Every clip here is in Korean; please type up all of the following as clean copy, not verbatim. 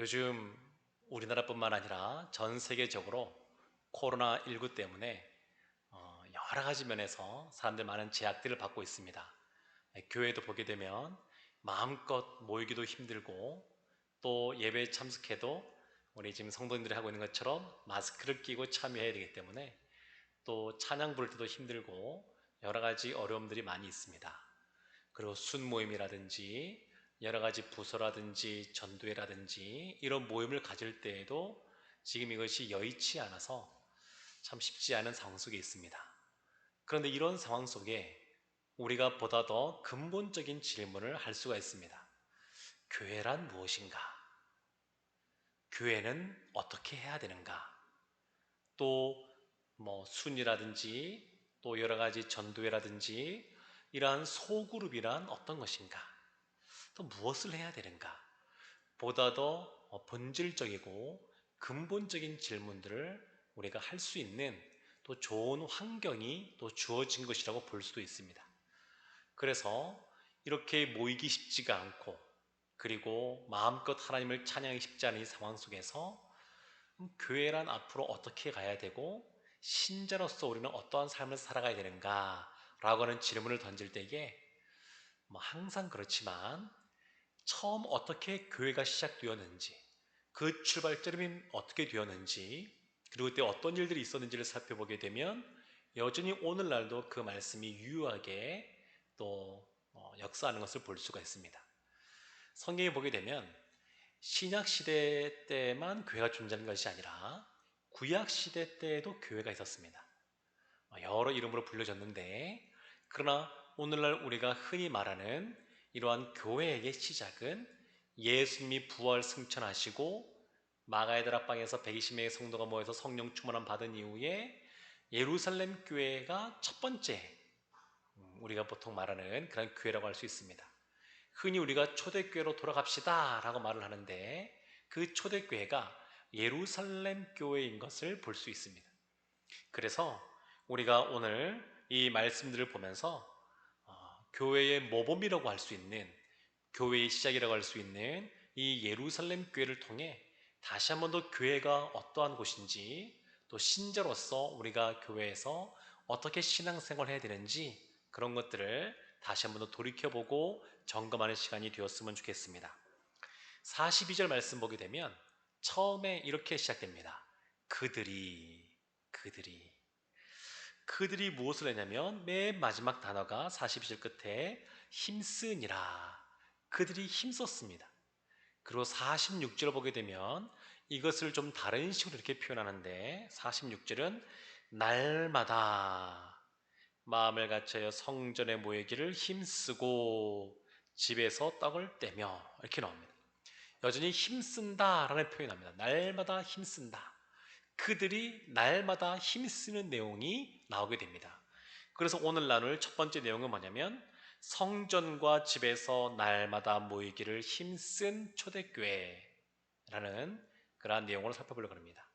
요즘 우리나라뿐만 아니라 전 세계적으로 코로나19 때문에 여러 가지 면에서 사람들 많은 제약들을 받고 있습니다. 교회도 보게 되면 마음껏 모이기도 힘들고 또 예배에 참석해도 우리 지금 성도님들이 하고 있는 것처럼 마스크를 끼고 참여해야 되기 때문에 또 찬양 부를 때도 힘들고 여러 가지 어려움들이 많이 있습니다. 그리고 순모임이라든지 여러 가지 부서라든지 전도회라든지 이런 모임을 가질 때에도 지금 이것이 여의치 않아서 참 쉽지 않은 상황 속에 있습니다. 그런데 이런 상황 속에 우리가 보다 더 근본적인 질문을 할 수가 있습니다. 교회란 무엇인가? 교회는 어떻게 해야 되는가? 또 순이라든지 또 여러 가지 전도회라든지 이러한 소그룹이란 어떤 것인가? 또 무엇을 해야 되는가? 보다 더 본질적이고 근본적인 질문들을 우리가 할 수 있는 또 좋은 환경이 또 주어진 것이라고 볼 수도 있습니다. 그래서 이렇게 모이기 쉽지가 않고 그리고 마음껏 하나님을 찬양하기 쉽지 않은 이 상황 속에서 교회란 앞으로 어떻게 가야 되고 신자로서 우리는 어떠한 삶을 살아가야 되는가 라고 하는 질문을 던질 때에 항상 그렇지만 처음 어떻게 교회가 시작되었는지, 그 출발점이 어떻게 되었는지, 그리고 그때 어떤 일들이 있었는지를 살펴보게 되면 여전히 오늘날도 그 말씀이 유효하게 또 역사하는 것을 볼 수가 있습니다. 성경에 보게 되면 신약 시대 때만 교회가 존재하는 것이 아니라 구약 시대 때에도 교회가 있었습니다. 여러 이름으로 불려졌는데 그러나 오늘날 우리가 흔히 말하는 이러한 교회의 시작은 예수님이 부활 승천하시고 마가의 다락방에서 120명의 성도가 모여서 성령 충만함 받은 이후에 예루살렘 교회가 첫 번째 우리가 보통 말하는 그런 교회라고 할 수 있습니다. 흔히 우리가 초대교회로 돌아갑시다 라고 말을 하는데 그 초대교회가 예루살렘 교회인 것을 볼 수 있습니다. 그래서 우리가 오늘 이 말씀들을 보면서 교회의 모범이라고 할 수 있는 교회의 시작이라고 할 수 있는 이 예루살렘 교회를 통해 다시 한 번 더 교회가 어떠한 곳인지 또 신자로서 우리가 교회에서 어떻게 신앙생활을 해야 되는지 그런 것들을 다시 한 번 더 돌이켜보고 점검하는 시간이 되었으면 좋겠습니다. 42절 말씀 보게 되면 처음에 이렇게 시작됩니다. 그들이 그들이 무엇을 했냐면 맨 마지막 단어가 42절 끝에 힘쓰니라. 그들이 힘썼습니다. 그리고 46절을 보게 되면 이것을 좀 다른 식으로 이렇게 표현하는데 46절은 날마다 마음을 갖춰 성전에 모이기를 힘쓰고 집에서 떡을 떼며 이렇게 나옵니다. 여전히 힘쓴다라는 표현합니다. 날마다 힘쓴다. 그들이 날마다 힘쓰는 내용이 나오게 됩니다. 그래서 오늘 나눌 첫 번째 내용은 뭐냐면 성전과 집에서 날마다 모이기를 힘쓴 초대교회라는 그러한 내용으로 살펴보려고 합니다.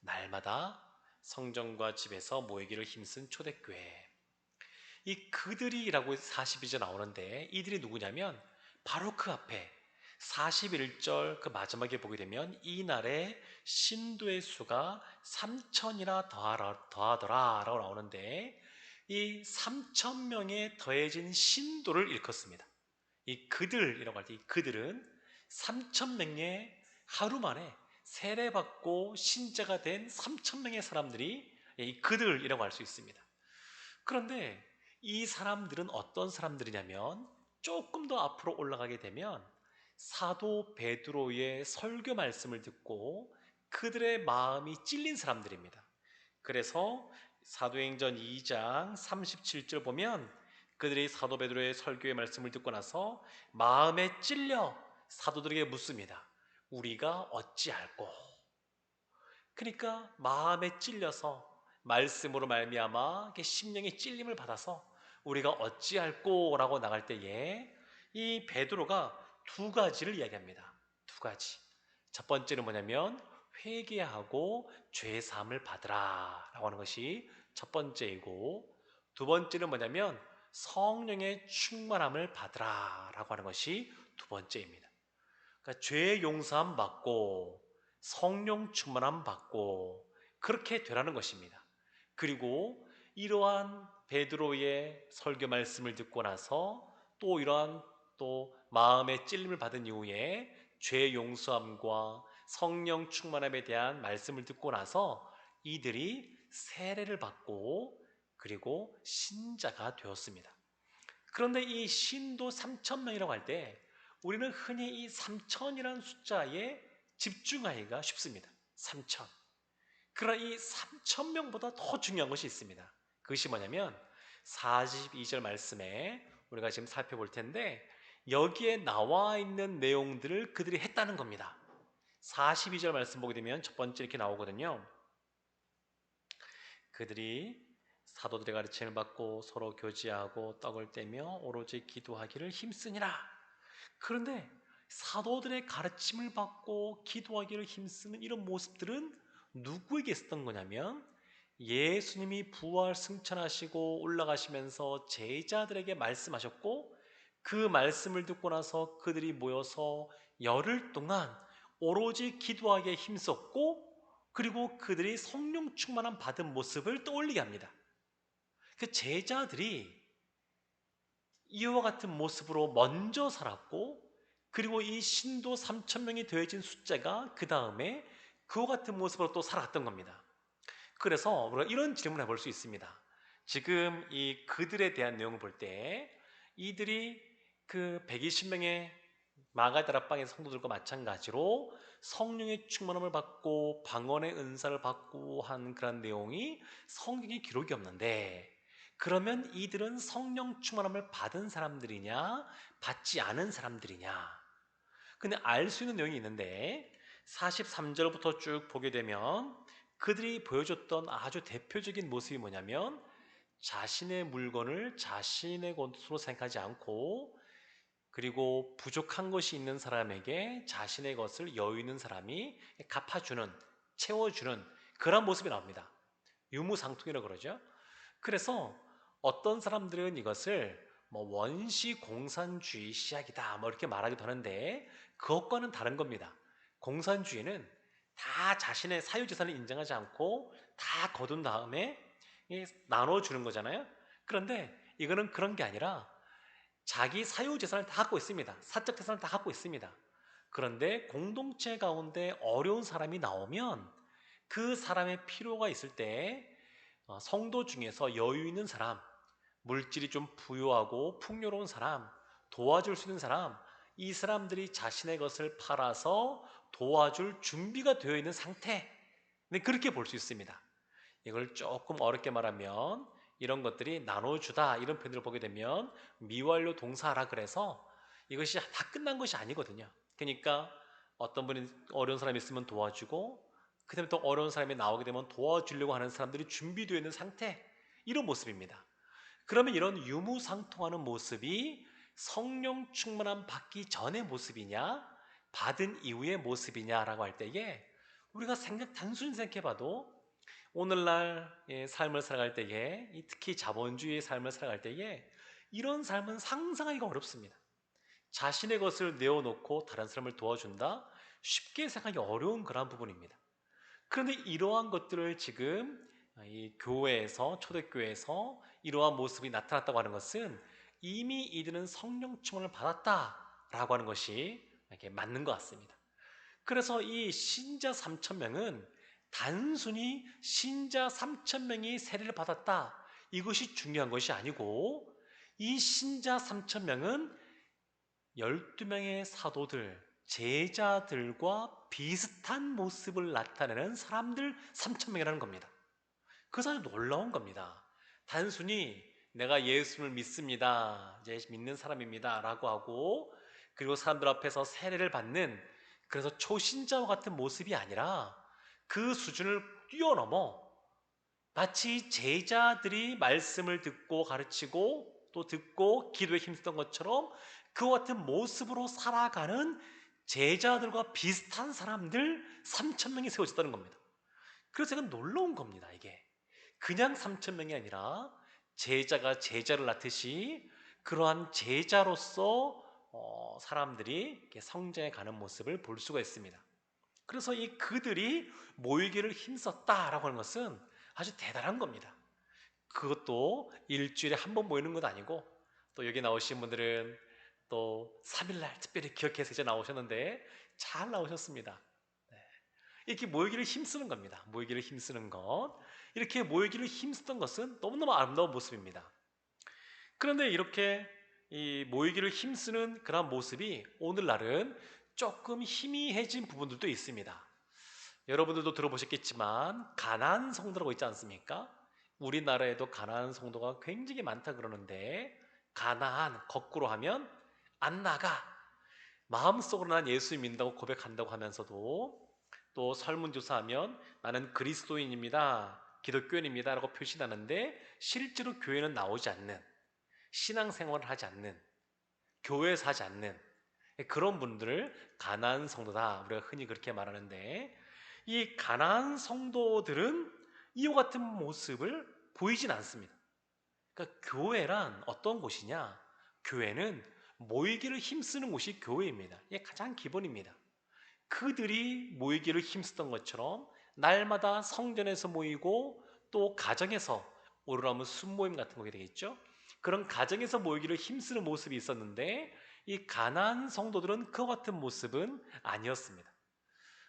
날마다 성전과 집에서 모이기를 힘쓴 초대교회. 이 그들이라고 42절 나오는데 이들이 누구냐면 바로 그 앞에 41절 그 마지막에 보게 되면 이날에 신도의 수가 3천이나 더하더라 라고 나오는데 이 3천 명에 더해진 신도를 일컫습니다. 이 그들이라고 할 때 이 그들은 3천 명의 하루 만에 세례받고 신자가 된 3천 명의 사람들이 이 그들이라고 할 수 있습니다. 그런데 이 사람들은 어떤 사람들이냐면 조금 더 앞으로 올라가게 되면 사도 베드로의 설교 말씀을 듣고 그들의 마음이 찔린 사람들입니다. 그래서 사도행전 2장 37절 보면 그들이 사도 베드로의 설교의 말씀을 듣고 나서 마음에 찔려 사도들에게 묻습니다. 우리가 어찌할꼬? 그러니까 마음에 찔려서 말씀으로 말미암아 심령의 찔림을 받아서 우리가 어찌할꼬라고 나갈 때에 이 베드로가 두 가지를 이야기합니다. 두 가지. 첫 번째는 뭐냐면 회개하고 죄 사함을 받으라 라고 하는 것이 첫 번째이고 두 번째는 뭐냐면 성령의 충만함을 받으라 라고 하는 것이 두 번째입니다. 그러니까 죄 용서함 받고 성령 충만함 받고 그렇게 되라는 것입니다. 그리고 이러한 베드로의 설교 말씀을 듣고 나서 또 이러한 또 마음의 찔림을 받은 이후에 죄 용서함과 성령 충만함에 대한 말씀을 듣고 나서 이들이 세례를 받고 그리고 신자가 되었습니다. 그런데 이 신도 3천 명이라고 할 때 우리는 흔히 이 3천이라는 숫자에 집중하기가 쉽습니다. 3천. 그러나 이 3천 명보다 더 중요한 것이 있습니다. 그것이 뭐냐면 42절 말씀에 우리가 지금 살펴볼 텐데 여기에 나와 있는 내용들을 그들이 했다는 겁니다. 42절 말씀 보게 되면 첫 번째 이렇게 나오거든요. 그들이 사도들의 가르침을 받고 서로 교제하고 떡을 떼며 오로지 기도하기를 힘쓰니라. 그런데 사도들의 가르침을 받고 기도하기를 힘쓰는 이런 모습들은 누구에게 있었던 거냐면 예수님이 부활 승천하시고 올라가시면서 제자들에게 말씀하셨고 그 말씀을 듣고 나서 그들이 모여서 열흘 동안 오로지 기도하기에 힘썼고 그리고 그들이 성령 충만함 받은 모습을 떠올리게 합니다. 그 제자들이 이와 같은 모습으로 먼저 살았고 그리고 이 신도 3천 명이 더해진 숫자가 그 다음에 그와 같은 모습으로 또 살아갔던 겁니다. 그래서 우리가 이런 질문을 해볼 수 있습니다. 지금 이 그들에 대한 내용을 볼 때 이들이 그 120명의 마가다락방의 성도들과 마찬가지로 성령의 충만함을 받고 방언의 은사를 받고 한 그런 내용이 성경에 기록이 없는데 그러면 이들은 성령 충만함을 받은 사람들이냐 받지 않은 사람들이냐 근데 알 수 있는 내용이 있는데 43절부터 쭉 보게 되면 그들이 보여줬던 아주 대표적인 모습이 뭐냐면 자신의 물건을 자신의 것으로 생각하지 않고 그리고 부족한 것이 있는 사람에게 자신의 것을 여유 있는 사람이 갚아주는, 채워주는 그런 모습이 나옵니다. 유무상통이라고 그러죠. 그래서 어떤 사람들은 이것을 뭐 원시 공산주의 시작이다 뭐 이렇게 말하기도 하는데 그것과는 다른 겁니다. 공산주의는 다 자신의 사유재산을 인정하지 않고 다 거둔 다음에 나눠주는 거잖아요. 그런데 이거는 그런 게 아니라 자기 사유재산을 다 갖고 있습니다. 사적 재산을 다 갖고 있습니다. 그런데 공동체 가운데 어려운 사람이 나오면 그 사람의 필요가 있을 때 성도 중에서 여유 있는 사람, 물질이 좀 부유하고 풍요로운 사람, 도와줄 수 있는 사람, 이 사람들이 자신의 것을 팔아서 도와줄 준비가 되어 있는 상태. 네, 그렇게 볼 수 있습니다. 이걸 조금 어렵게 말하면 이런 것들이 나눠주다 이런 표현을 보게 되면 미완료 동사라 그래서 이것이 다 끝난 것이 아니거든요. 그러니까 어떤 분이 어려운 사람이 있으면 도와주고 그 다음에 또 어려운 사람이 나오게 되면 도와주려고 하는 사람들이 준비되어 있는 상태 이런 모습입니다. 그러면 이런 유무상통하는 모습이 성령 충만함 받기 전의 모습이냐 받은 이후의 모습이냐라고 할 때에 우리가 단순히 생각해봐도 오늘날 삶을 살아갈 때에 특히 자본주의의 삶을 살아갈 때에 이런 삶은 상상하기가 어렵습니다. 자신의 것을 내어놓고 다른 사람을 도와준다? 쉽게 생각하기 어려운 그런 부분입니다. 그런데 이러한 것들을 지금 이 교회에서 초대교회에서 이러한 모습이 나타났다고 하는 것은 이미 이들은 성령 충만을 받았다라고 하는 것이 이렇게 맞는 것 같습니다. 그래서 이 신자 3천 명은 단순히 신자 3천 명이 세례를 받았다 이것이 중요한 것이 아니고 이 신자 3천 명은 12명의 사도들, 제자들과 비슷한 모습을 나타내는 사람들 3천 명이라는 겁니다. 그것이 아주 놀라운 겁니다. 단순히 내가 예수를 믿습니다. 이제 믿는 사람입니다. 라고 하고 그리고 사람들 앞에서 세례를 받는 그래서 초신자와 같은 모습이 아니라 그 수준을 뛰어넘어 마치 제자들이 말씀을 듣고 가르치고 또 듣고 기도에 힘쓰던 것처럼 그와 같은 모습으로 살아가는 제자들과 비슷한 사람들 3천 명이 세워졌다는 겁니다. 그래서 이건 놀라운 겁니다. 이게 그냥 3천 명이 아니라 제자가 제자를 낳듯이 그러한 제자로서 사람들이 이렇게 성장해 가는 모습을 볼 수가 있습니다. 그래서 이 그들이 모이기를 힘썼다라고 하는 것은 아주 대단한 겁니다. 그것도 일주일에 한 번 모이는 것 아니고, 또 여기 나오신 분들은 또 3일날 특별히 기억해서 이제 나오셨는데 잘 나오셨습니다. 네. 이렇게 모이기를 힘쓰는 겁니다. 모이기를 힘쓰는 것. 이렇게 모이기를 힘쓰던 것은 너무너무 아름다운 모습입니다. 그런데 이렇게 이 모이기를 힘쓰는 그런 모습이 오늘날은 조금 희미해진 부분들도 있습니다. 여러분들도 들어보셨겠지만 가나안 성도라고 있지 않습니까? 우리나라에도 가나안 성도가 굉장히 많다 그러는데, 가나안 거꾸로 하면 안 나가, 마음속으로 난 예수 믿는다고 고백한다고 하면서도 또 설문조사하면 나는 그리스도인입니다, 기독교인입니다 라고 표시하는데 실제로 교회는 나오지 않는, 신앙생활을 하지 않는, 교회에서 하지 않는 그런 분들을 가나안 성도다, 우리가 흔히 그렇게 말하는데, 이 가나안 성도들은 이와 같은 모습을 보이진 않습니다. 그러니까 교회란 어떤 곳이냐? 교회는 모이기를 힘쓰는 곳이 교회입니다. 이게 가장 기본입니다. 그들이 모이기를 힘쓰던 것처럼 날마다 성전에서 모이고 또 가정에서, 오르라면 순모임 같은 거게 되겠죠. 그런 가정에서 모이기를 힘쓰는 모습이 있었는데, 이 가나안 성도들은 그와 같은 모습은 아니었습니다.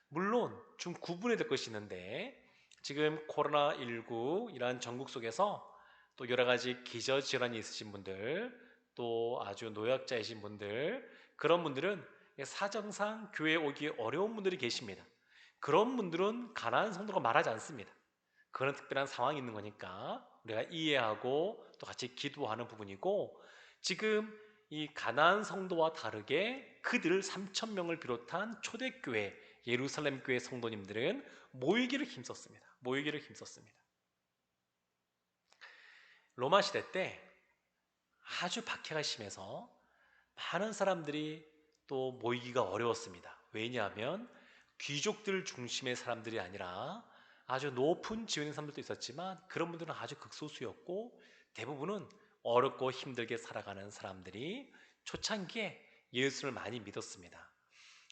물론 좀 구분해야 될 것이 있는데, 지금 코로나19 이러한 전국 속에서 또 여러 가지 기저질환이 있으신 분들, 또 아주 노약자이신 분들, 그런 분들은 사정상 교회에 오기 어려운 분들이 계십니다. 그런 분들은 가난한 성도가 말하지 않습니다. 그런 특별한 상황이 있는 거니까 우리가 이해하고 또 같이 기도하는 부분이고, 지금 이 가나안 성도와 다르게 그들 3천 명을 비롯한 초대교회 예루살렘 교회 성도님들은 모이기를 힘썼습니다. 모이기를 힘썼습니다. 로마 시대 때 아주 박해가 심해서 많은 사람들이 또 모이기가 어려웠습니다. 왜냐하면 귀족들 중심의 사람들이 아니라 아주 높은 지위의 사람들도 있었지만, 그런 분들은 아주 극소수였고 대부분은 어렵고 힘들게 살아가는 사람들이 초창기에 예수를 많이 믿었습니다.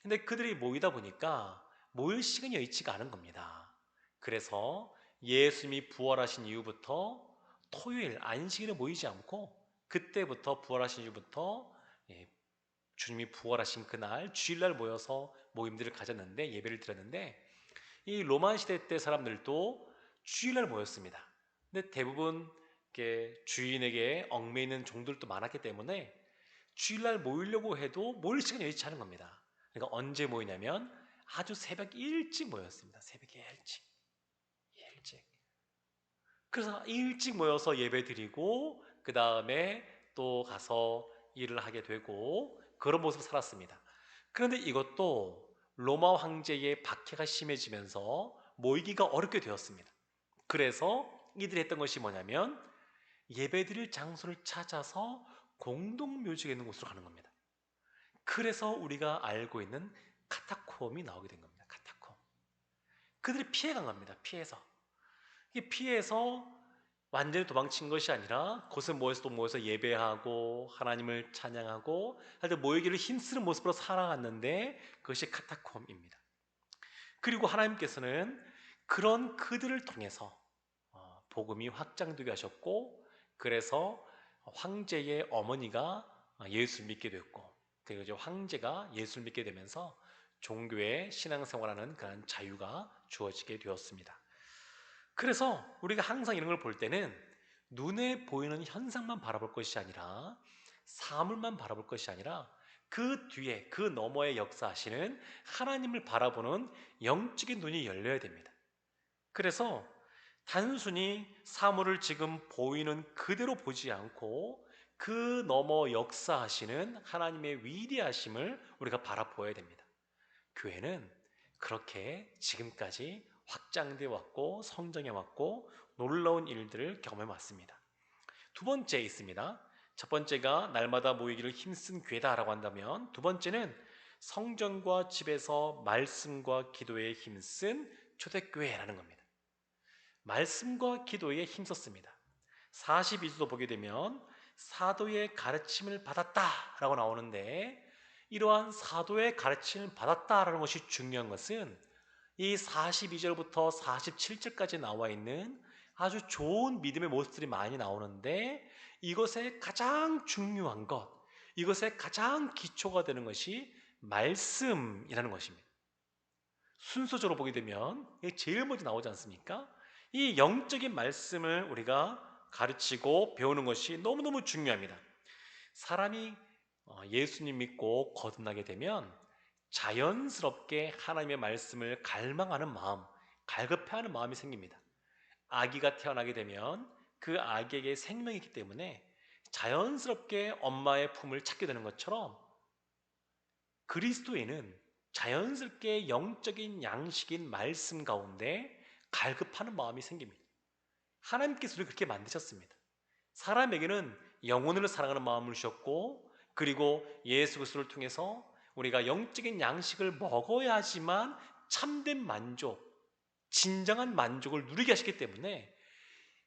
근데 그들이 모이다 보니까 모일 시간이 여의치가 않은 겁니다. 그래서 예수님이 부활하신 이후부터 토요일 안식일에 모이지 않고, 그때부터 부활하신 이후부터 주님이 부활하신 그날 주일날 모여서 모임들을 가졌는데, 예배를 드렸는데, 이 로마 시대 때 사람들도 주일날 모였습니다. 근데 대부분 이렇게 주인에게 얽매이는 종들도 많았기 때문에 주일날 모이려고 해도 모일 시간이 여의치 않은 겁니다. 그러니까 언제 모이냐면 아주 새벽 일찍 모였습니다. 새벽 일찍. 그래서 일찍 모여서 예배 드리고 그 다음에 또 가서 일을 하게 되고, 그런 모습을 살았습니다. 그런데 이것도 로마 황제의 박해가 심해지면서 모이기가 어렵게 되었습니다. 그래서 이들이 했던 것이 뭐냐면 예배드릴 장소를 찾아서 공동묘지가 있는 곳으로 가는 겁니다. 그래서 우리가 알고 있는 카타콤이 나오게 된 겁니다. 카타콤. 그들이 피해간 겁니다. 피해서 완전히 도망친 것이 아니라 곳에 모여서 또 모여서 예배하고 하나님을 찬양하고 하여튼 모이기를 힘쓰는 모습으로 살아갔는데, 그것이 카타콤입니다. 그리고 하나님께서는 그런 그들을 통해서 복음이 확장되게 하셨고, 그래서 황제의 어머니가 예수를 믿게 됐고, 그리고 이제 황제가 예수를 믿게 되면서 종교의 신앙생활하는 그런 자유가 주어지게 되었습니다. 그래서 우리가 항상 이런 걸 볼 때는 눈에 보이는 현상만 바라볼 것이 아니라, 사물만 바라볼 것이 아니라 그 뒤에, 그 너머에 역사하시는 하나님을 바라보는 영적인 눈이 열려야 됩니다. 그래서 단순히 사물을 지금 보이는 그대로 보지 않고 그 너머 역사하시는 하나님의 위대하심을 우리가 바라보아야 됩니다. 교회는 그렇게 지금까지 확장되어 왔고 성장해 왔고 놀라운 일들을 경험해 왔습니다. 두 번째 있습니다. 첫 번째가 날마다 모이기를 힘쓴 교회다라고 한다면, 두 번째는 성전과 집에서 말씀과 기도에 힘쓴 초대교회라는 겁니다. 말씀과 기도에 힘썼습니다. 42도 보게 되면 사도의 가르침을 받았다라고 나오는데, 이러한 사도의 가르침을 받았다라는 것이 중요한 것은 이 42절부터 47절까지 나와 있는 아주 좋은 믿음의 모습들이 많이 나오는데, 이것의 가장 중요한 것, 이것의 가장 기초가 되는 것이 말씀이라는 것입니다. 순서적으로 보게 되면 이게 제일 먼저 나오지 않습니까? 이 영적인 말씀을 우리가 가르치고 배우는 것이 너무너무 중요합니다. 사람이 예수님 믿고 거듭나게 되면 자연스럽게 하나님의 말씀을 갈망하는 마음, 갈급해하는 마음이 생깁니다. 아기가 태어나게 되면 그 아기에게 생명이 있기 때문에 자연스럽게 엄마의 품을 찾게 되는 것처럼, 그리스도인은 자연스럽게 영적인 양식인 말씀 가운데 갈급하는 마음이 생깁니다. 하나님께서 우리를 그렇게 만드셨습니다. 사람에게는 영혼을 사랑하는 마음을 주셨고, 그리고 예수 그리스도를 통해서 우리가 영적인 양식을 먹어야지만 참된 만족, 진정한 만족을 누리게 하시기 때문에,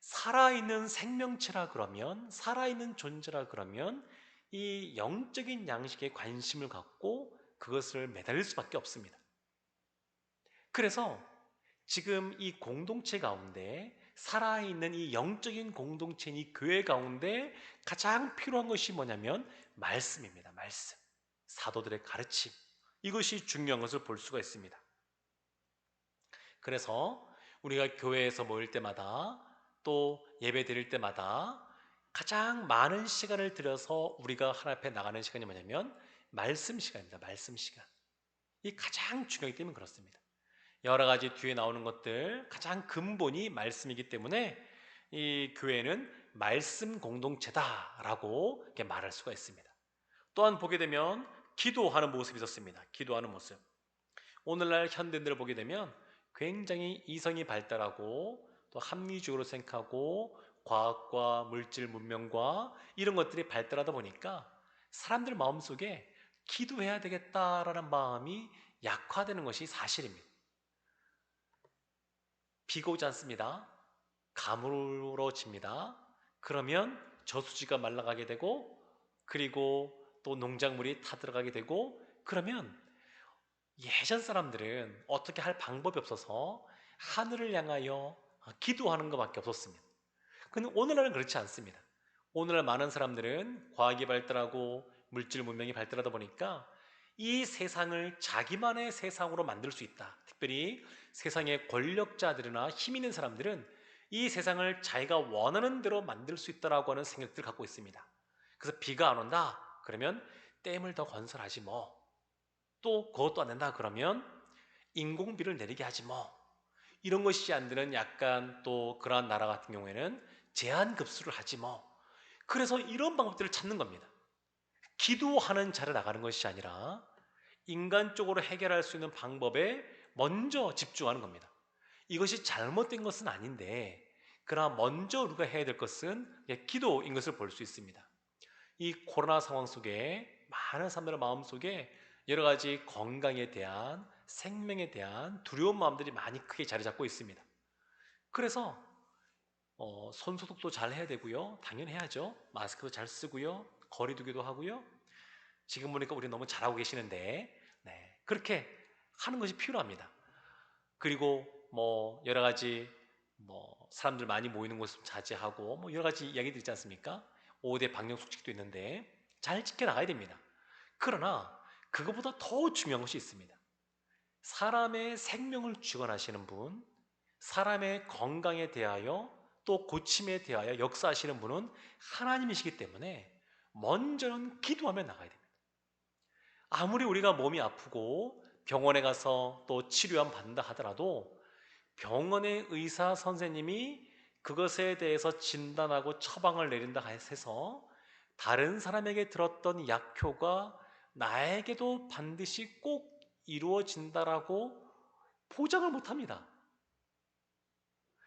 살아있는 생명체라 그러면, 살아있는 존재라 그러면 이 영적인 양식에 관심을 갖고 그것을 매달릴 수밖에 없습니다. 그래서 지금 이 공동체 가운데, 살아있는 이 영적인 공동체인 이 교회 가운데 가장 필요한 것이 뭐냐면 말씀입니다. 말씀. 사도들의 가르침. 이것이 중요한 것을 볼 수가 있습니다. 그래서 우리가 교회에서 모일 때마다, 또 예배 드릴 때마다 가장 많은 시간을 들여서 우리가 하나님 앞에 나가는 시간이 뭐냐면 말씀 시간입니다. 말씀 시간. 이 가장 중요하기 때문에 그렇습니다. 여러 가지 뒤에 나오는 것들 가장 근본이 말씀이기 때문에 이 교회는 말씀 공동체다라고 이렇게 말할 수가 있습니다. 또한 보게 되면 기도하는 모습이 있었습니다. 기도하는 모습. 오늘날 현대인들을 보게 되면 굉장히 이성이 발달하고 또 합리적으로 생각하고 과학과 물질 문명과 이런 것들이 발달하다 보니까 사람들 마음속에 기도해야 되겠다라는 마음이 약화되는 것이 사실입니다. 비가 오지 않습니다. 가물어집니다. 그러면 저수지가 말라가게 되고, 그리고 또 농작물이 타들어가게 되고, 그러면 예전 사람들은 어떻게 할 방법이 없어서 하늘을 향하여 기도하는 것밖에 없었습니다. 근데 오늘날은 그렇지 않습니다. 오늘날 많은 사람들은 과학이 발달하고 물질 문명이 발달하다 보니까 이 세상을 자기만의 세상으로 만들 수 있다. 특별히 세상의 권력자들이나 힘 있는 사람들은 이 세상을 자기가 원하는 대로 만들 수 있다라고 하는 생각들을 갖고 있습니다. 그래서 비가 안 온다 그러면 댐을 더 건설하지 뭐, 또 그것도 안 된다 그러면 인공비를 내리게 하지 뭐, 이런 것이 안 되는 약간 또 그러한 나라 같은 경우에는 제한급수를 하지 뭐. 그래서 이런 방법들을 찾는 겁니다. 기도하는 자를 나가는 것이 아니라 인간적으로 해결할 수 있는 방법에 먼저 집중하는 겁니다. 이것이 잘못된 것은 아닌데, 그러나 먼저 우리가 해야 될 것은 기도인 것을 볼 수 있습니다. 이 코로나 상황 속에 많은 사람들의 마음속에 여러 가지 건강에 대한, 생명에 대한 두려운 마음들이 많이 크게 자리 잡고 있습니다. 그래서 손 소독도 잘 해야 되고요. 당연히 해야죠. 마스크도 잘 쓰고요. 거리 두기도 하고요. 지금 보니까 우리 너무 잘하고 계시는데, 네, 그렇게 하는 것이 필요합니다. 그리고 뭐 여러 가지 뭐 사람들 많이 모이는 곳을 자제하고 뭐 여러 가지 이야기들 있지 않습니까? 5대 방역 수칙도 있는데 잘 지켜 나가야 됩니다. 그러나 그것보다 더 중요한 것이 있습니다. 사람의 생명을 주관하시는 분, 사람의 건강에 대하여 또 고침에 대하여 역사하시는 분은 하나님이시기 때문에 먼저는 기도하며 나가야 됩니다. 아무리 우리가 몸이 아프고 병원에 가서 또 치료함 받는다 하더라도 병원의 의사 선생님이 그것에 대해서 진단하고 처방을 내린다 해서 다른 사람에게 들었던 약효가 나에게도 반드시 꼭 이루어진다라고 보장을 못합니다.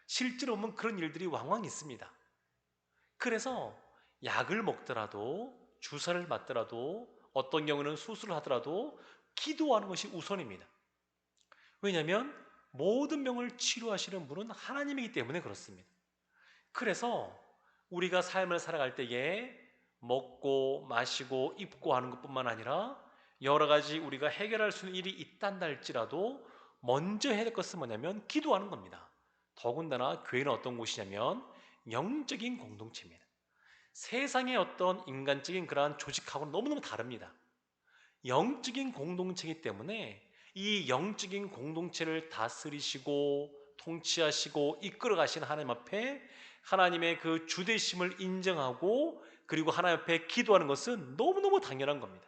실제로 보면 그런 일들이 왕왕 있습니다. 그래서 약을 먹더라도, 주사를 맞더라도, 어떤 경우는 수술을 하더라도 기도하는 것이 우선입니다. 왜냐하면 모든 병을 치료하시는 분은 하나님이기 때문에 그렇습니다. 그래서 우리가 삶을 살아갈 때에 먹고 마시고 입고 하는 것뿐만 아니라 여러 가지 우리가 해결할 수 있는 일이 있단다 할지라도 먼저 해야 될 것은 뭐냐면 기도하는 겁니다. 더군다나 교회는 어떤 곳이냐면 영적인 공동체입니다. 세상의 어떤 인간적인 그러한 조직하고는 너무너무 다릅니다. 영적인 공동체이기 때문에 이 영적인 공동체를 다스리시고 통치하시고 이끌어 가시는 하나님 앞에 하나님의 그 주되심을 인정하고 그리고 하나님 앞에 기도하는 것은 너무너무 당연한 겁니다.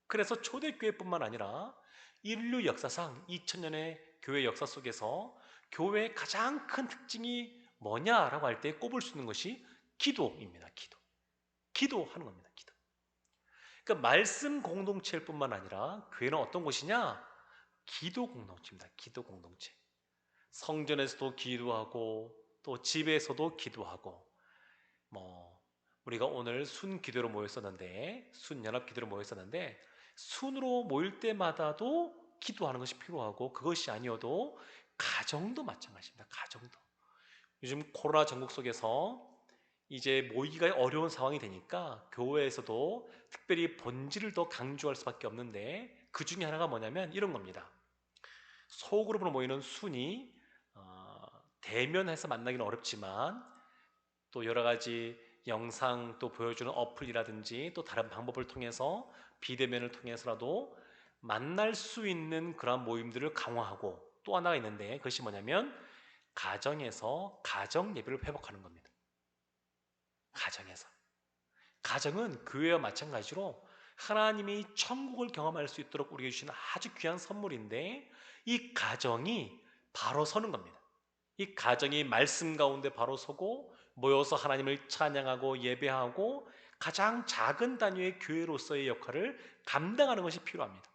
그래서 초대교회뿐만 아니라 인류 역사상 2000년의 교회 역사 속에서 교회의 가장 큰 특징이 뭐냐라고 할 때 꼽을 수 있는 것이 기도입니다. 기도하는 겁니다. 기도. 그러니까 말씀 공동체일 뿐만 아니라 교회는 어떤 곳이냐? 기도 공동체입니다. 기도 공동체. 성전에서도 기도하고 또 집에서도 기도하고 뭐 우리가 오늘 순 기도로 모였었는데 순 연합 기도로 모였었는데 순으로 모일 때마다도 기도하는 것이 필요하고 그것이 아니어도 가정도 마찬가지입니다. 가정도. 요즘 코로나 전국 속에서 이제 모이기가 어려운 상황이 되니까 교회에서도 특별히 본질을 더 강조할 수밖에 없는데 그 중에 하나가 뭐냐면 이런 겁니다. 소그룹으로 모이는 순이 대면해서 만나기는 어렵지만 또 여러 가지 영상 또 보여주는 어플이라든지 또 다른 방법을 통해서 비대면을 통해서라도 만날 수 있는 그런 모임들을 강화하고 또 하나가 있는데 그것이 뭐냐면 가정에서 가정 예배를 회복하는 겁니다. 가정에서. 가정은 교회와 마찬가지로 하나님이 천국을 경험할 수 있도록 우리에게 주신 아주 귀한 선물인데 이 가정이 바로 서는 겁니다. 이 가정이 말씀 가운데 바로 서고 모여서 하나님을 찬양하고 예배하고 가장 작은 단위의 교회로서의 역할을 감당하는 것이 필요합니다.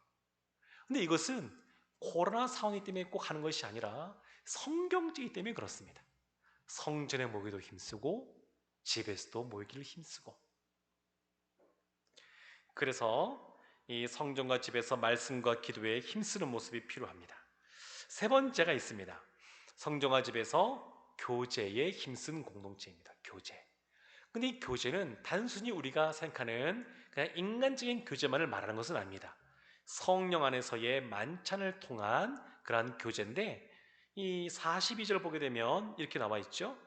근데 이것은 코로나 상황이기 때문에 꼭 하는 것이 아니라 성경적이기 때문에 그렇습니다. 성전에 모이기도 힘쓰고 집에서도 모이기를 힘쓰고 그래서 이 성전과 집에서 말씀과 기도에 힘쓰는 모습이 필요합니다. 세 번째가 있습니다. 성전과 집에서 교제에 힘쓴 공동체입니다. 교제. 근데 이 교제는 단순히 우리가 생각하는 그냥 인간적인 교제만을 말하는 것은 아닙니다. 성령 안에서의 만찬을 통한 그러한 교제인데 이 42절 보게 되면 이렇게 나와 있죠.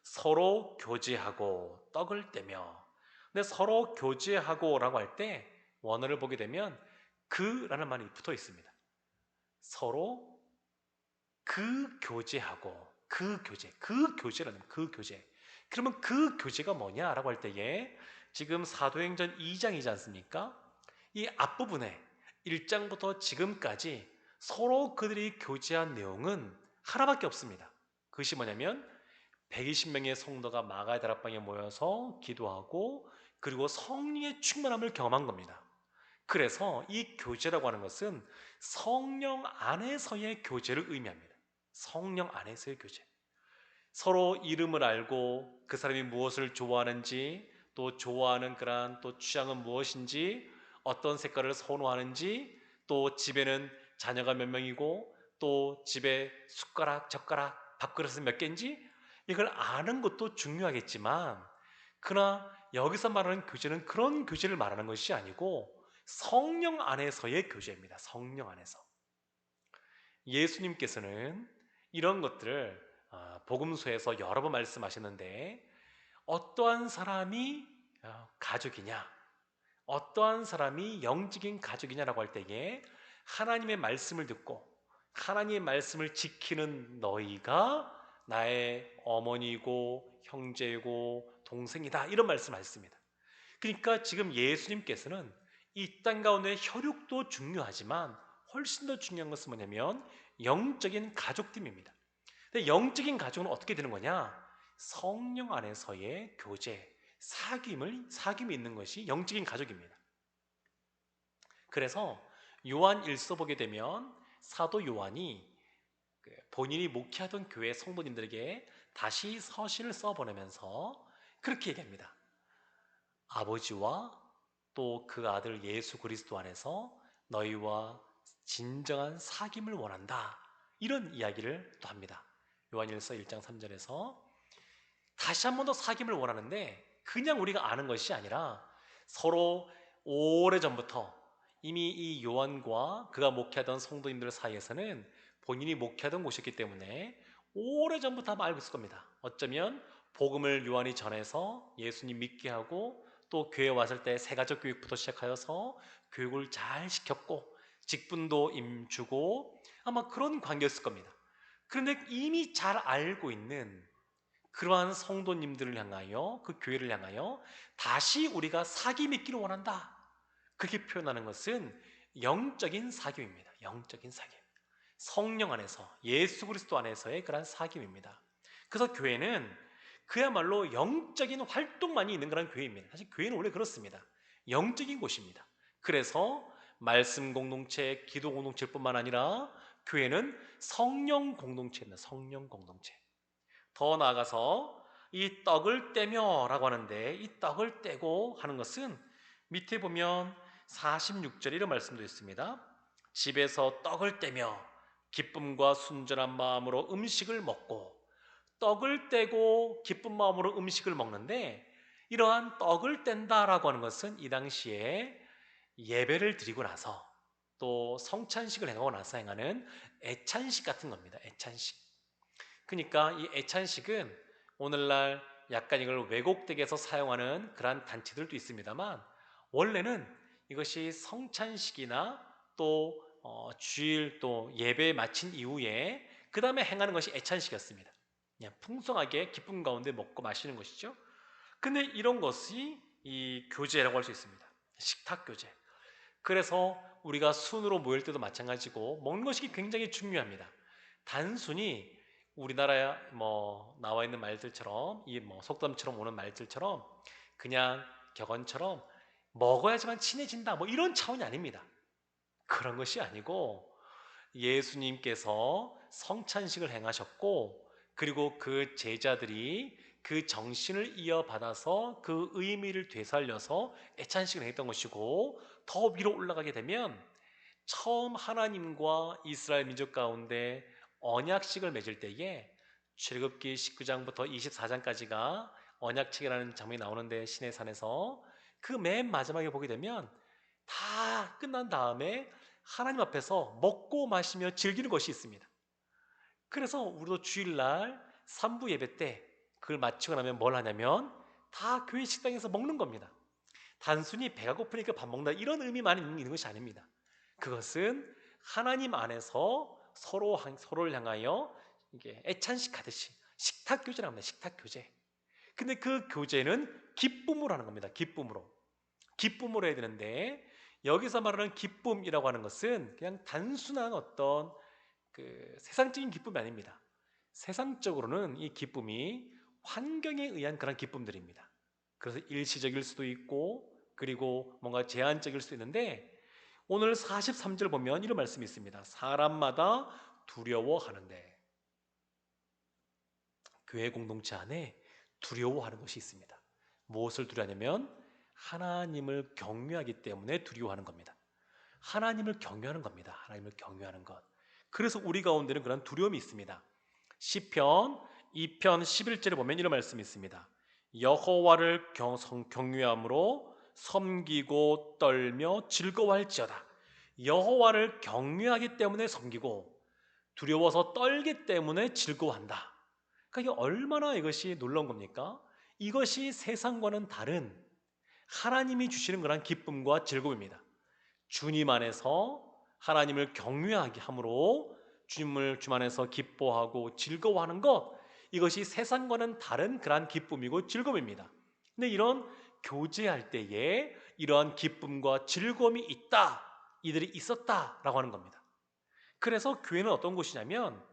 서로 교제하고 떡을 떼며 근데 서로 교제하고라고 할 때 원어를 보게 되면 그라는 말이 붙어 있습니다. 서로 그 교제하고 그 교제라는 그 교제. 그러면 그 교제가 뭐냐라고 할 때에 지금 사도행전 2장이지 않습니까? 이 앞부분에 1장부터 지금까지 서로 그들이 교제한 내용은 하나밖에 없습니다. 그것이 뭐냐면 120명의 성도가 마가의 다락방에 모여서 기도하고 그리고 성령의 충만함을 경험한 겁니다. 그래서 이 교제라고 하는 것은 성령 안에서의 교제를 의미합니다. 성령 안에서의 교제. 서로 이름을 알고 그 사람이 무엇을 좋아하는지 또 좋아하는 그러한 또 취향은 무엇인지 어떤 색깔을 선호하는지 또 집에는 자녀가 몇 명이고 또 집에 숟가락, 젓가락, 밥그릇은 몇 개인지 이걸 아는 것도 중요하겠지만 그러나 여기서 말하는 교제는 그런 교제를 말하는 것이 아니고 성령 안에서의 교제입니다. 성령 안에서. 예수님께서는 이런 것들을 복음서에서 여러 번 말씀하셨는데 어떠한 사람이 가족이냐 어떠한 사람이 영적인 가족이냐라고 할 때에 하나님의 말씀을 듣고 하나님의 말씀을 지키는 너희가 나의 어머니고 형제고 동생이다 이런 말씀을 하셨습니다. 그러니까 지금 예수님께서는 이 땅 가운데 혈육도 중요하지만 훨씬 더 중요한 것은 뭐냐면 영적인 가족됨입니다. 근데 영적인 가족은 어떻게 되는 거냐? 성령 안에서의 교제, 사귐이 있는 것이 영적인 가족입니다. 그래서 요한 1서 보게 되면 사도 요한이 본인이 목회하던 교회 성도님들에게 다시 서신을 써보내면서 그렇게 얘기합니다. 아버지와 또 그 아들 예수 그리스도 안에서 너희와 진정한 사귐을 원한다. 이런 이야기를 또 합니다. 요한일서 1장 3절에서 다시 한 번 더 사귐을 원하는데 그냥 우리가 아는 것이 아니라 서로 오래전부터 이미 이 요한과 그가 목회하던 성도님들 사이에서는 본인이 목회하던 곳이었기 때문에 오래전부터 아마 알고 있을 겁니다. 어쩌면 복음을 요한이 전해서 예수님 믿게 하고 또 교회 왔을 때 세가족 교육부터 시작하여서 교육을 잘 시켰고 직분도 주고 아마 그런 관계였을 겁니다. 그런데 이미 잘 알고 있는 그러한 성도님들을 향하여 그 교회를 향하여 다시 우리가 사귐 맺기를 원한다. 그렇게 표현하는 것은 영적인 사귐입니다. 영적인 사귐. 성령 안에서 예수 그리스도 안에서의 그런 사귐입니다. 그래서 교회는 그야말로 영적인 활동만이 있는 그런 교회입니다. 사실 교회는 원래 그렇습니다. 영적인 곳입니다. 그래서 말씀 공동체, 기도 공동체뿐만 아니라 교회는 성령 공동체입니다. 성령 공동체. 더 나아가서 이 떡을 떼며 라고 하는데 이 떡을 떼고 하는 것은 밑에 보면 46절에 이런 말씀도 있습니다. 집에서 떡을 떼며 기쁨과 순전한 마음으로 음식을 먹고 떡을 떼고 기쁜 마음으로 음식을 먹는데 이러한 떡을 뗀다라고 하는 것은 이 당시에 예배를 드리고 나서 또 성찬식을 행하고 나서 행하는 애찬식 같은 겁니다. 애찬식. 그러니까 이 애찬식은 오늘날 약간 이걸 왜곡되게 해서 사용하는 그러한 단체들도 있습니다만 원래는 이것이 성찬식이나 또 주일 또 예배 마친 이후에 그 다음에 행하는 것이 애찬식이었습니다. 그냥 풍성하게 기쁨 가운데 먹고 마시는 것이죠. 근데 이런 것이 이 교제라고 할 수 있습니다. 식탁 교제. 그래서 우리가 순으로 모일 때도 마찬가지고 먹는 것이 굉장히 중요합니다. 단순히 우리나라에 뭐 나와 있는 말들처럼 이 뭐 속담처럼 오는 말들처럼 그냥 격언처럼 먹어야지만 친해진다 뭐 이런 차원이 아닙니다. 그런 것이 아니고 예수님께서 성찬식을 행하셨고 그리고 그 제자들이 그 정신을 이어받아서 그 의미를 되살려서 애찬식을 했던 것이고 더 위로 올라가게 되면 처음 하나님과 이스라엘 민족 가운데 언약식을 맺을 때에 출애굽기 19장부터 24장까지가 언약책이라는 장면이 나오는데 시내산에서 그 맨 마지막에 보게 되면 다 끝난 다음에 하나님 앞에서 먹고 마시며 즐기는 것이 있습니다. 그래서 우리도 주일날 3부 예배 때 그걸 마치고 나면 뭘 하냐면 다 교회 식당에서 먹는 겁니다. 단순히 배가 고프니까 밥 먹는다 이런 의미만 있는 것이 아닙니다. 그것은 하나님 안에서 서로를 향하여 이게 애찬식 하듯이 식탁 교제라고 합니다. 식탁 교제. 근데 그 교제는 기쁨으로 하는 겁니다. 기쁨으로 해야 되는데 여기서 말하는 기쁨이라고 하는 것은 그냥 단순한 어떤 그 세상적인 기쁨이 아닙니다. 세상적으로는 이 기쁨이 환경에 의한 그런 기쁨들입니다. 그래서 일시적일 수도 있고 그리고 뭔가 제한적일 수도 있는데 오늘 43절 보면 이런 말씀이 있습니다. 사람마다 두려워하는데 교회 공동체 안에 두려워하는 것이 있습니다. 무엇을 두려워하냐면 하나님을 경외하기 때문에 두려워하는 겁니다. 하나님을 경외하는 겁니다. 하나님을 경외하는 것. 그래서 우리 가운데는 그런 두려움이 있습니다. 시편 2편 11절에 보면 이런 말씀이 있습니다. 여호와를 경외함으로 섬기고 떨며 즐거워할지어다. 여호와를 경외하기 때문에 섬기고 두려워서 떨기 때문에 즐거워한다. 그러니까 이게 얼마나 이것이 놀라운 겁니까? 이것이 세상과는 다른 하나님이 주시는 그런 기쁨과 즐거움입니다. 주님 안에서 하나님을 경외하게 함으로 주님을 주 안에서 기뻐하고 즐거워하는 것 이것이 세상과는 다른 그러한 기쁨이고 즐거움입니다. 근데 이런 교제할 때에 이러한 기쁨과 즐거움이 있다, 이들이 있었다라고 하는 겁니다. 그래서 교회는 어떤 곳이냐면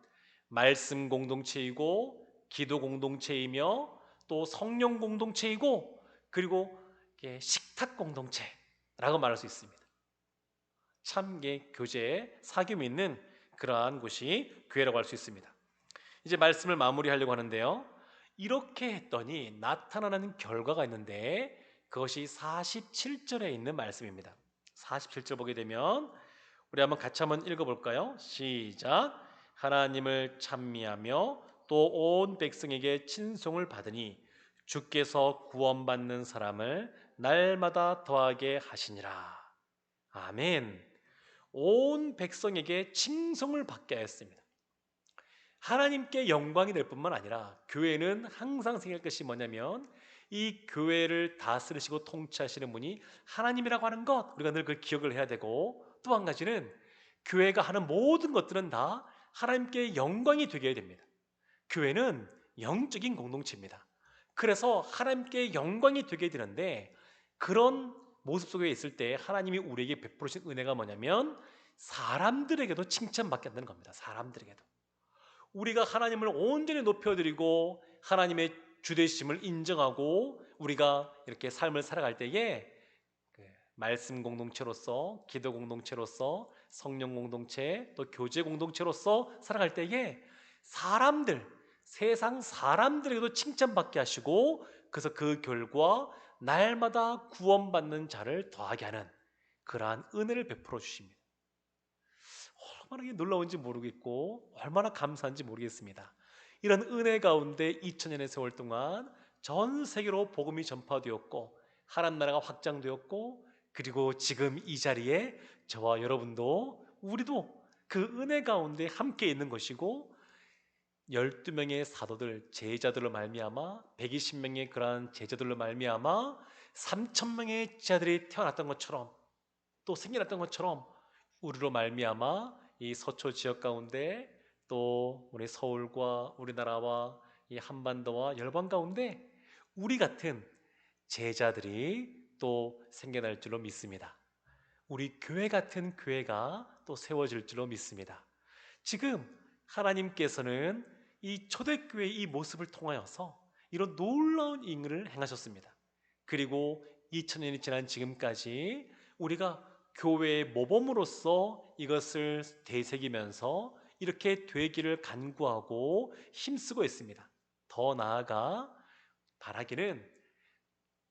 말씀 공동체이고 기도 공동체이며 또 성령 공동체이고 그리고 식탁 공동체라고 말할 수 있습니다. 참게 교제에 사귐이 있는 그러한 곳이 교회라고 할 수 있습니다. 이제 말씀을 마무리하려고 하는데요. 이렇게 했더니 나타나는 결과가 있는데 그것이 47절에 있는 말씀입니다. 47절 보게 되면 우리 한번 같이 한번 읽어볼까요? 시작. 하나님을 찬미하며 또 온 백성에게 친송을 받으니 주께서 구원받는 사람을 날마다 더하게 하시니라. 아멘. 온 백성에게 칭송을 받게 하였습니다. 하나님께 영광이 될 뿐만 아니라 교회는 항상 생각할 것이 뭐냐면 이 교회를 다스리시고 통치하시는 분이 하나님이라고 하는 것, 우리가 늘 그 기억을 해야 되고, 또 한 가지는 교회가 하는 모든 것들은 다 하나님께 영광이 되게 해야 됩니다. 교회는 영적인 공동체입니다. 그래서 하나님께 영광이 되게 되는데, 그런 모습 속에 있을 때 하나님이 우리에게 베풀으신 은혜가 뭐냐면 사람들에게도 칭찬받게 한다는 겁니다. 사람들에게도 우리가 하나님을 온전히 높여드리고 하나님의 주되심을 인정하고 우리가 이렇게 삶을 살아갈 때에 그 말씀 공동체로서, 기도 공동체로서, 성령 공동체, 또 교제 공동체로서 살아갈 때에 사람들, 세상 사람들에게도 칭찬받게 하시고, 그래서 그 결과 날마다 구원받는 자를 더하게 하는 그러한 은혜를 베풀어 주십니다. 얼마나 이게 놀라운지 모르겠고 얼마나 감사한지 모르겠습니다. 이런 은혜 가운데 2000년의 세월 동안 전 세계로 복음이 전파되었고 하나님 나라가 확장되었고, 그리고 지금 이 자리에 저와 여러분도, 우리도 그 은혜 가운데 함께 있는 것이고, 12명의 사도들, 제자들로 말미암아 120명의 그러한 제자들로 말미암아 3000명의 제자들이 태어났던 것처럼, 또 생겨났던 것처럼, 우리로 말미암아 이 서초 지역 가운데, 또 우리 서울과 우리나라와 이 한반도와 열방 가운데 우리 같은 제자들이 또 생겨날 줄로 믿습니다. 우리 교회 같은 교회가 또 세워질 줄로 믿습니다. 지금 하나님께서는 이 초대교회의 이 모습을 통하여서 이런 놀라운 인을 행하셨습니다. 그리고 2000년이 지난 지금까지 우리가 교회의 모범으로서 이것을 되새기면서 이렇게 되기를 간구하고 힘쓰고 있습니다. 더 나아가 바라기는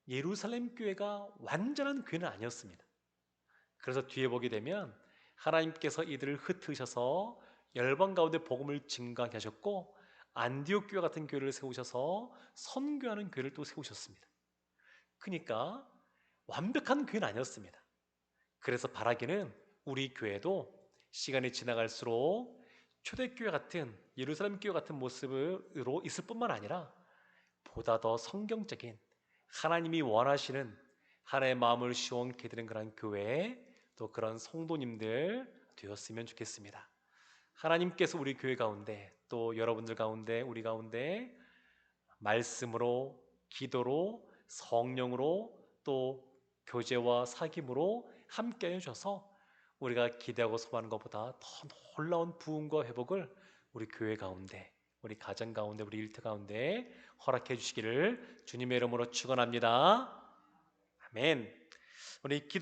예루살렘 교회가 완전한 교회는 아니었습니다. 그래서 뒤에 보게 되면 하나님께서 이들을 흩으셔서 열방 가운데 복음을 증가하게 하셨고, 안디옥 교회 같은 교회를 세우셔서 선교하는 교회를 또 세우셨습니다. 그러니까 완벽한 교회는 아니었습니다. 그래서 바라기는 우리 교회도 시간이 지나갈수록 초대교회 같은, 예루살렘 교회 같은 모습으로 있을 뿐만 아니라 보다 더 성경적인, 하나님이 원하시는 하나님의 마음을 시원케 드리는 그런 교회, 또 그런 성도님들 되었으면 좋겠습니다. 하나님께서 우리 교회 가운데, 또 여러분들 가운데, 우리 가운데 말씀으로, 기도로, 성령으로, 또 교제와 사귐으로 함께 해주셔서 우리가 기대하고 소망하는 것보다 더 놀라운 부흥과 회복을 우리 교회 가운데, 우리 가정 가운데, 우리 일터 가운데 허락해 주시기를 주님의 이름으로 축원합니다. 아멘. 우리 기도